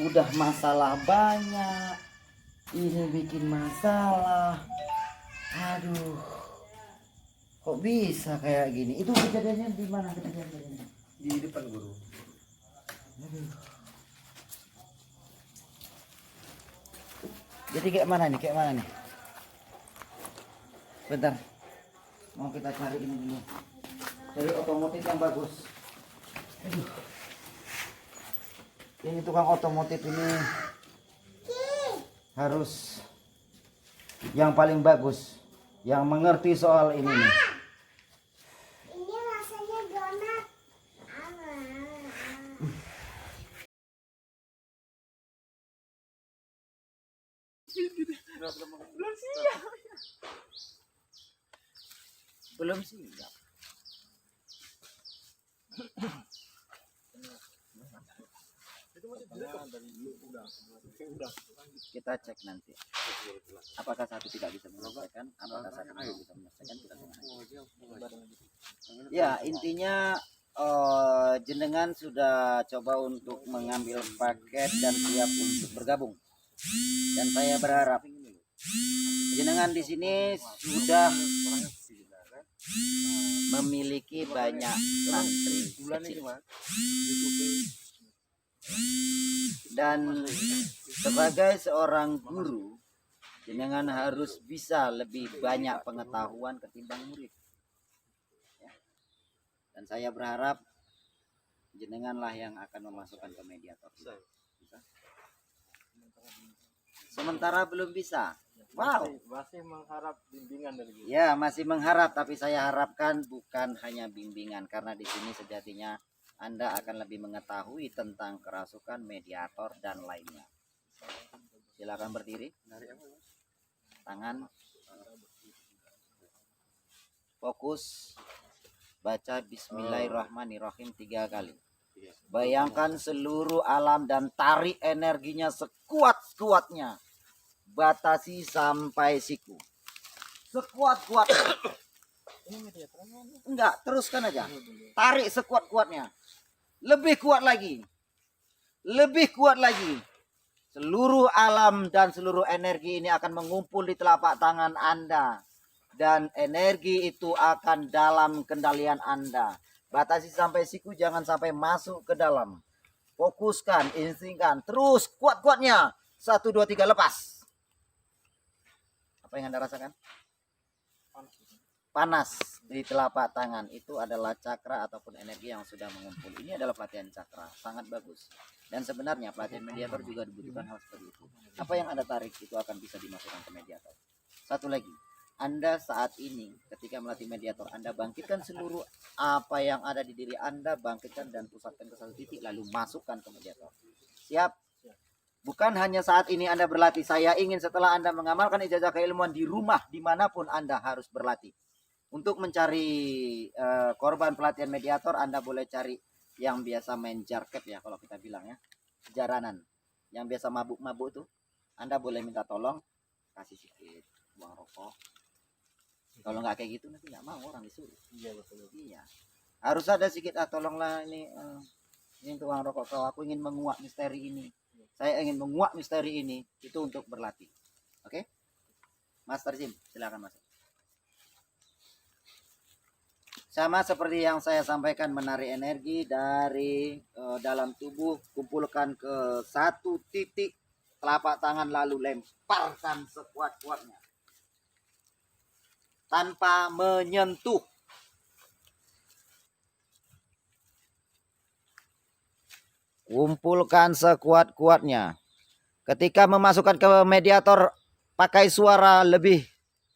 udah masalah banyak, ini bikin masalah. Aduh, kok bisa kayak gini? Itu kejadiannya di mana kejadiannya? Di depan guru. Aduh. Jadi kayak mana nih? Kayak mana nih? Bentar, mau kita cari ini dulu. Cari otomotif yang bagus. Aduh. Ini tukang otomotif ini harus yang paling bagus, yang mengerti soal ini nih. Ini rasanya donat. Belum siap. Kita cek nanti. Apakah satu tidak bisa menyelesaikan? Apakah satu tidak bisa menyelesaikan? Kita ya, intinya jenengan sudah coba untuk mengambil paket dan siap untuk bergabung. Dan saya berharap jenengan di sini sudah memiliki banyak santri kecil. Dan sebagai seorang guru, jenengan harus bisa lebih banyak pengetahuan ketimbang murid. Dan saya berharap jenenganlah yang akan memasukkan ke mediator. Bisa? Sementara belum bisa. Wow. Masih mengharap bimbingan dari guru. Ya, masih mengharap, tapi saya harapkan bukan hanya bimbingan, karena di sini sejatinya Anda akan lebih mengetahui tentang kerasukan, mediator, dan lainnya. Silakan berdiri. Tangan. Fokus. Baca Bismillahirrahmanirrahim 3 kali. Bayangkan seluruh alam dan tarik energinya sekuat-kuatnya. Batasi sampai siku. Sekuat-kuatnya. Enggak, teruskan aja. Tarik sekuat-kuatnya. Lebih kuat lagi. Lebih kuat lagi. Seluruh alam dan seluruh energi ini akan mengumpul di telapak tangan Anda. Dan energi itu akan dalam kendalian Anda. Batasi sampai siku, jangan sampai masuk ke dalam. Fokuskan, instingkan. Terus kuat-kuatnya. 1, 2, 3, lepas. Apa yang Anda rasakan? Panas di telapak tangan. Itu adalah cakra ataupun energi yang sudah mengumpul. Ini adalah pelatihan cakra. Sangat bagus. Dan sebenarnya pelatihan mediator juga dibutuhkan hal seperti itu. Apa yang Anda tarik itu akan bisa dimasukkan ke mediator. Satu lagi. Anda saat ini ketika melatih mediator, Anda bangkitkan seluruh apa yang ada di diri Anda, bangkitkan dan pusatkan ke satu titik, lalu masukkan ke mediator. Siap? Bukan hanya saat ini Anda berlatih. Saya ingin setelah Anda mengamalkan ijazah keilmuan di rumah, dimanapun Anda harus berlatih. Untuk mencari korban pelatihan mediator, Anda boleh cari yang biasa main jarket ya, kalau kita bilang ya. Jaranan. Yang biasa mabuk-mabuk tuh. Anda boleh minta tolong, kasih sedikit buang rokok. Kalau nggak kayak gitu nanti nggak mau orang disuruh. Iya betul. Iya. Harus ada sedikit, tolonglah ini tukang rokok kau, aku ingin menguak misteri ini. Saya ingin menguak misteri ini, itu untuk berlatih. Oke? Master Jim, silakan masuk. Sama seperti yang saya sampaikan, menarik energi dari dalam tubuh, kumpulkan ke satu titik telapak tangan lalu lemparkan sekuat-kuatnya. Tanpa menyentuh. Kumpulkan sekuat-kuatnya. Ketika memasukkan ke mediator, pakai suara lebih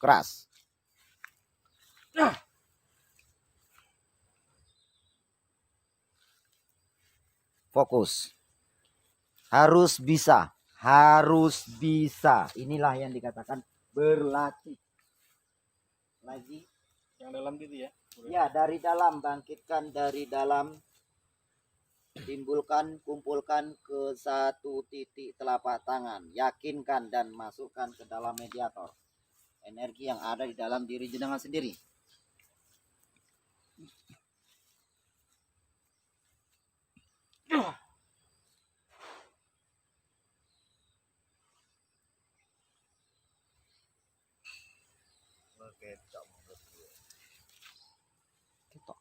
keras. Fokus. Harus bisa. Harus bisa. Inilah yang dikatakan berlatih. Lagi. Yang dalam gitu ya? Ya, dari dalam. Bangkitkan dari dalam. Timbulkan, kumpulkan ke satu titik telapak tangan. Yakinkan dan masukkan ke dalam mediator. Energi yang ada di dalam diri jenengan sendiri. Ketok.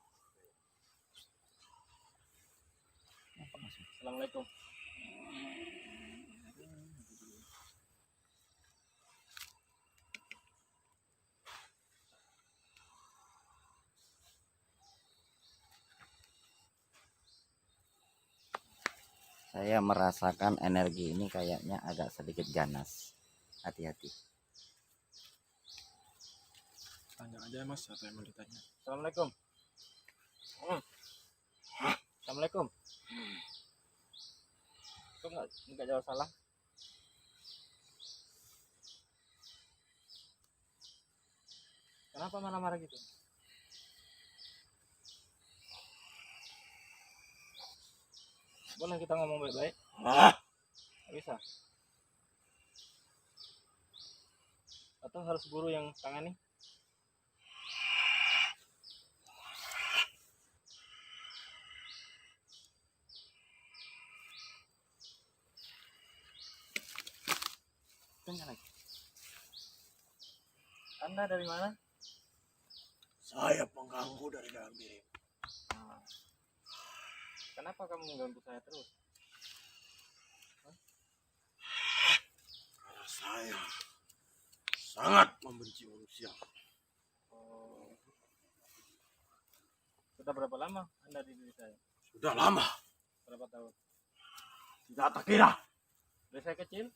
Assalamualaikum. Saya merasakan energi ini kayaknya agak sedikit ganas. Hati-hati. Tanya aja mas, apa yang mau ditanya? Assalamualaikum. Assalamualaikum. Kok nggak jawab salah? Kenapa marah-marah gitu? Boleh kita ngomong baik-baik? Nggak bisa. Atau harus guru yang tangani? Tanya lagi. Anda dari mana? Saya pengganggu dari dalam diri. Nah, kenapa kamu mengganggu saya terus? Karena saya sangat membenci manusia. Oh. Sudah berapa lama Anda di diri saya? Sudah lama, Berapa tahun? tidak terkira. Dari saya kecil?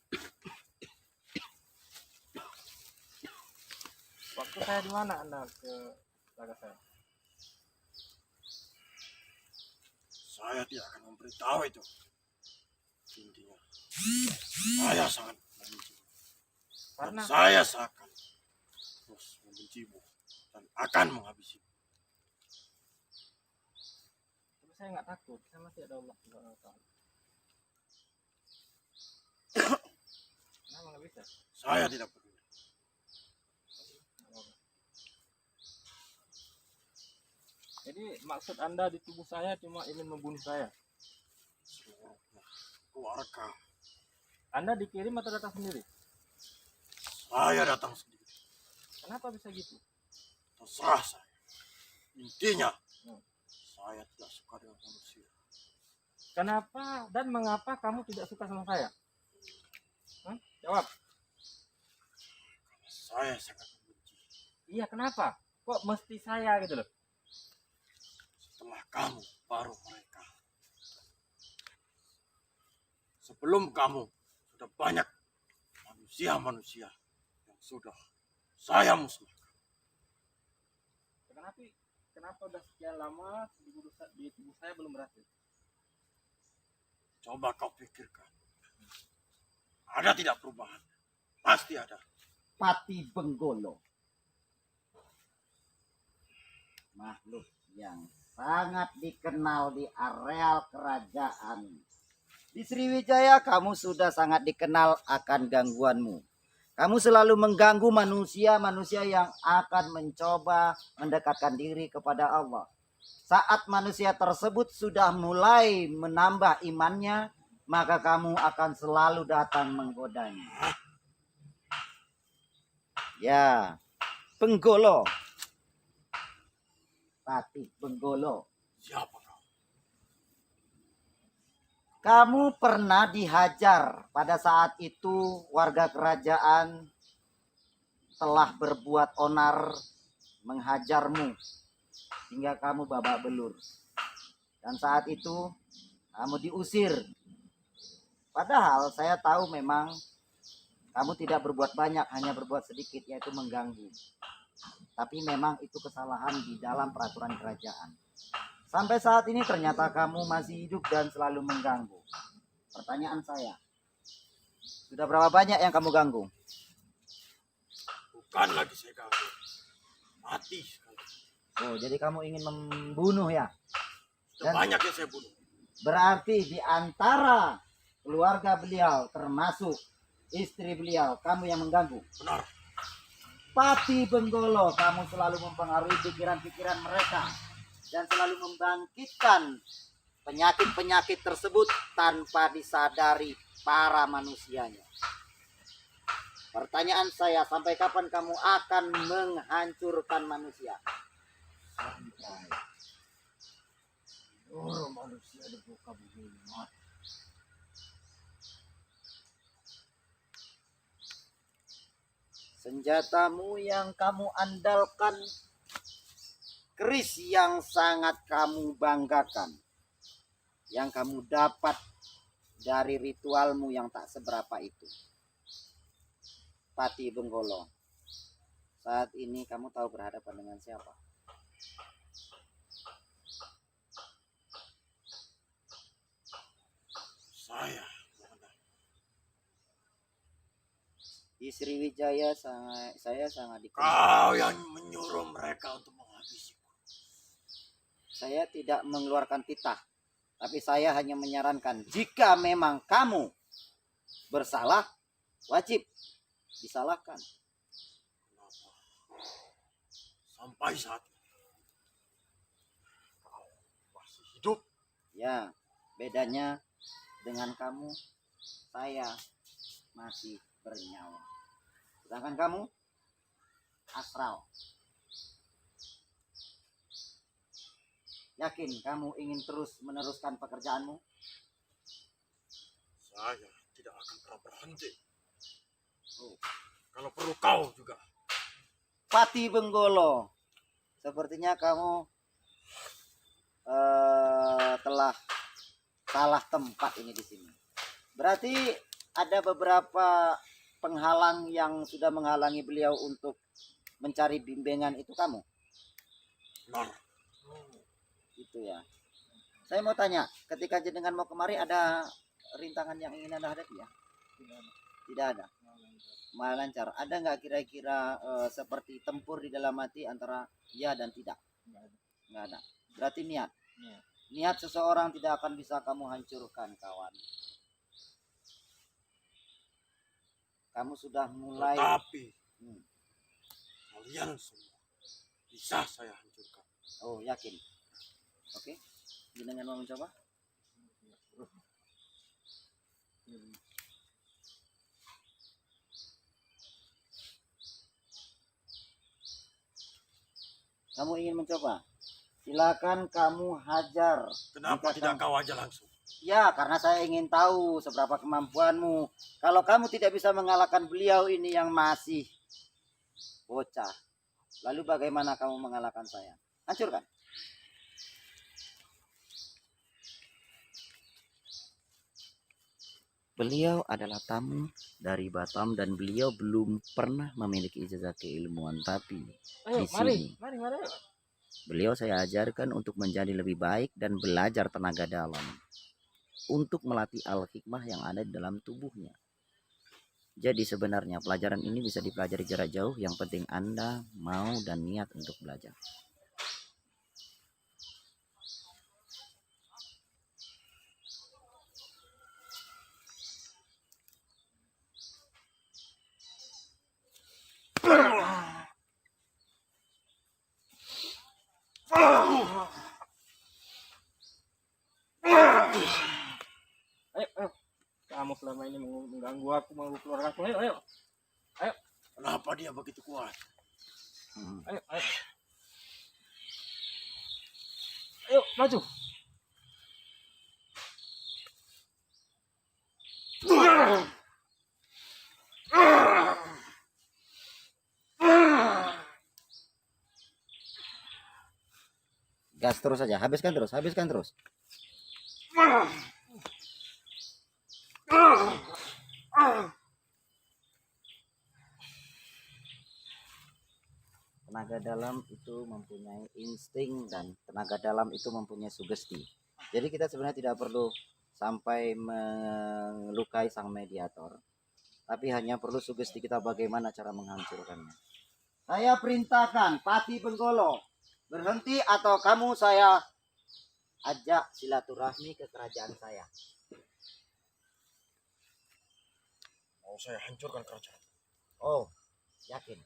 Waktu saya di mana Anda ke keluarga saya? Saya tidak akan memberitahu itu. Intinya, saya sangat membenci. Dan Karena saya akan terus membencimu dan akan menghabisimu. tapi saya nggak takut, saya masih ada Allah Subhanahu wa Ta'ala. Kenapa nggak bisa? Saya tidak peduli. Nggak apa-apa. Jadi maksud Anda di tubuh saya cuma ingin membunuh saya? Seluruhnya keluarga. Anda dikirim atau datang sendiri? Saya datang sendiri. Kenapa bisa gitu? Terserah saya. Intinya, Hmm. saya tidak suka dengan manusia. Kenapa dan mengapa kamu tidak suka sama saya? Hah? Jawab. Saya sangat membenci. Iya, kenapa? Kok mesti saya gitu loh? Setelah kamu, baru mereka. Sebelum kamu, sudah banyak manusia-manusia yang sudah saya musnahkan. Kenapa udah sekian lama di tubuh saya belum berhasil? Coba kau pikirkan. Ada tidak perubahan? Pasti ada. Pati Benggolo. Makhluk yang sangat dikenal di areal kerajaan. Di Sriwijaya kamu sudah sangat dikenal akan gangguanmu. Kamu selalu mengganggu manusia-manusia yang akan mencoba mendekatkan diri kepada Allah. Saat manusia tersebut sudah mulai menambah imannya, maka kamu akan selalu datang menggodanya. Ya, Benggolo. Pati Benggolo. Siapa kau? Kamu pernah dihajar pada saat itu warga kerajaan telah berbuat onar menghajarmu hingga kamu babak belur. Dan saat itu kamu diusir. Padahal saya tahu memang kamu tidak berbuat banyak, hanya berbuat sedikit, yaitu mengganggu. Tapi memang itu kesalahan di dalam peraturan kerajaan. Sampai saat ini ternyata kamu masih hidup dan selalu mengganggu. Pertanyaan saya, sudah berapa banyak yang kamu ganggu? Bukan lagi saya ganggu. Mati sekali. Oh, jadi kamu ingin membunuh ya? Sudah banyak yang saya bunuh. Berarti di antara keluarga beliau, termasuk istri beliau, kamu yang mengganggu. Benar. Pati Benggolo, kamu selalu mempengaruhi pikiran-pikiran mereka dan selalu membangkitkan penyakit-penyakit tersebut tanpa disadari para manusianya. Pertanyaan saya, sampai kapan kamu akan menghancurkan manusia? Oh, manusia di muka bumi. Senjatamu yang kamu andalkan, keris yang sangat kamu banggakan, yang kamu dapat dari ritualmu yang tak seberapa itu. Pati Benggolo, saat ini kamu tahu berhadapan dengan siapa? Saya Di Sriwijaya saya sangat dikenal. kau yang menyuruh mereka untuk menghabisiku. Saya tidak mengeluarkan titah, tapi saya hanya menyarankan jika memang kamu bersalah, wajib disalahkan. Kenapa sampai saat ini kau masih hidup? Ya, bedanya dengan kamu, saya masih bernyawa. Sedangkan kamu astral. Yakin kamu ingin terus meneruskan pekerjaanmu? Saya tidak akan pernah berhenti. Oh. Kalau perlu kau juga. Pati Benggolo, sepertinya kamu telah salah tempat ini di sini. Berarti ada beberapa penghalang yang sudah menghalangi beliau untuk mencari bimbingan itu kamu? Benar. Itu ya. Saya mau tanya, ketika jenengan mau kemari ada rintangan yang ingin Anda hadapi ya? Tidak ada. Malah lancar. Ada nggak kira-kira seperti tempur di dalam hati antara ya dan tidak? Nggak ada. Berarti niat. Niat seseorang tidak akan bisa kamu hancurkan, kawan. Kamu sudah mulai. Tetapi kalian semua bisa saya hancurkan. Oh, yakin? Oke. Jenengan mau mencoba? Kamu ingin mencoba? Silakan kamu hajar. Kenapa Jika tidak kamu- kau aja langsung? Ya, karena saya ingin tahu seberapa kemampuanmu. Kalau kamu tidak bisa mengalahkan beliau ini yang masih bocah, lalu bagaimana kamu mengalahkan saya? Hancurkan. Beliau adalah tamu dari Batam dan beliau belum pernah memiliki ijazah keilmuan, tapi Ayo, di mari, sini mari. beliau saya ajarkan untuk menjadi lebih baik dan belajar tenaga dalam untuk melatih al-hikmah yang ada di dalam tubuhnya. Jadi sebenarnya pelajaran ini bisa dipelajari jarak jauh, yang penting Anda mau dan niat untuk belajar. Ayo. Kamu selama ini mengganggu aku, mengganggu keluarga aku. Ayo. Kenapa dia begitu kuat? Ayo. Ayo, maju. Gas terus saja, habiskan terus. Tenaga dalam itu mempunyai insting dan tenaga dalam itu mempunyai sugesti. Jadi kita sebenarnya tidak perlu sampai melukai sang mediator, tapi hanya perlu sugesti kita bagaimana cara menghancurkannya. Saya perintahkan Pati Benggolo berhenti atau kamu saya ajak silaturahmi ke kerajaan saya. Mau saya hancurkan kerajaan. Oh, yakin?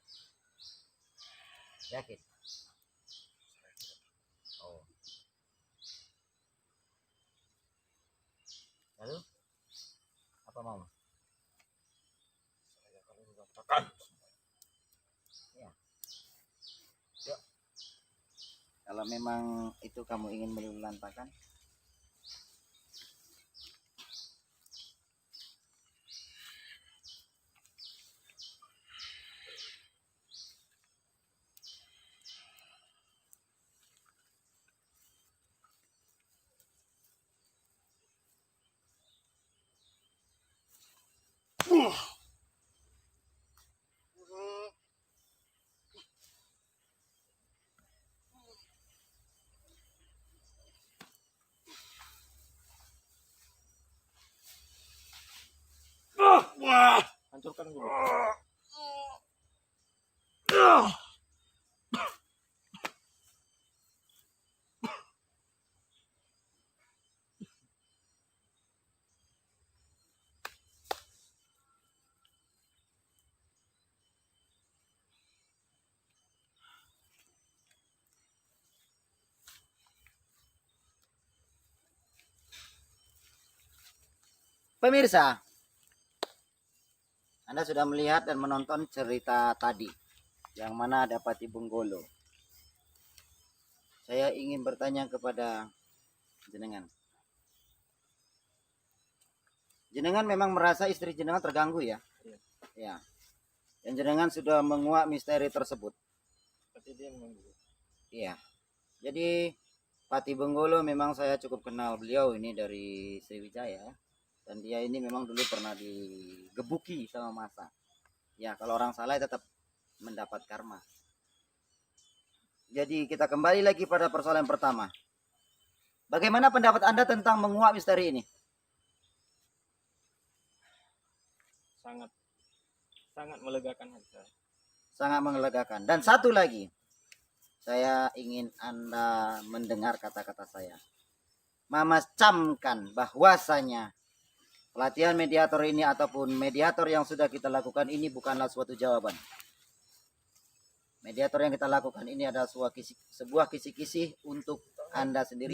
Oh. Lalu apa mau? Saya kalau sudah Kalau memang itu kamu ingin meluluhlantakan, Wah. Hancurkan dulu. pemirsa, Anda sudah melihat dan menonton cerita tadi, yang mana ada Pati Benggolo. Saya ingin bertanya kepada jenengan. Jenengan memang merasa istri jenengan terganggu ya? Iya. Ya. Dan jenengan sudah menguak misteri tersebut. Tapi dia mengganggu. Iya. Jadi Pati Benggolo memang saya cukup kenal beliau ini dari Sriwijaya. Dan dia ini memang dulu pernah digebuki sama masa. Ya, kalau orang salah tetap mendapat karma. Jadi kita kembali lagi pada persoalan pertama. Bagaimana pendapat Anda tentang menguak misteri ini? Sangat melegakan hati saya. Sangat melegakan. Dan satu lagi, saya ingin Anda mendengar kata-kata saya. Mama camkan bahwasanya pelatihan mediator ini ataupun mediator yang sudah kita lakukan ini bukanlah suatu jawaban. Mediator yang kita lakukan ini adalah sebuah kisi-kisi untuk Anda sendiri.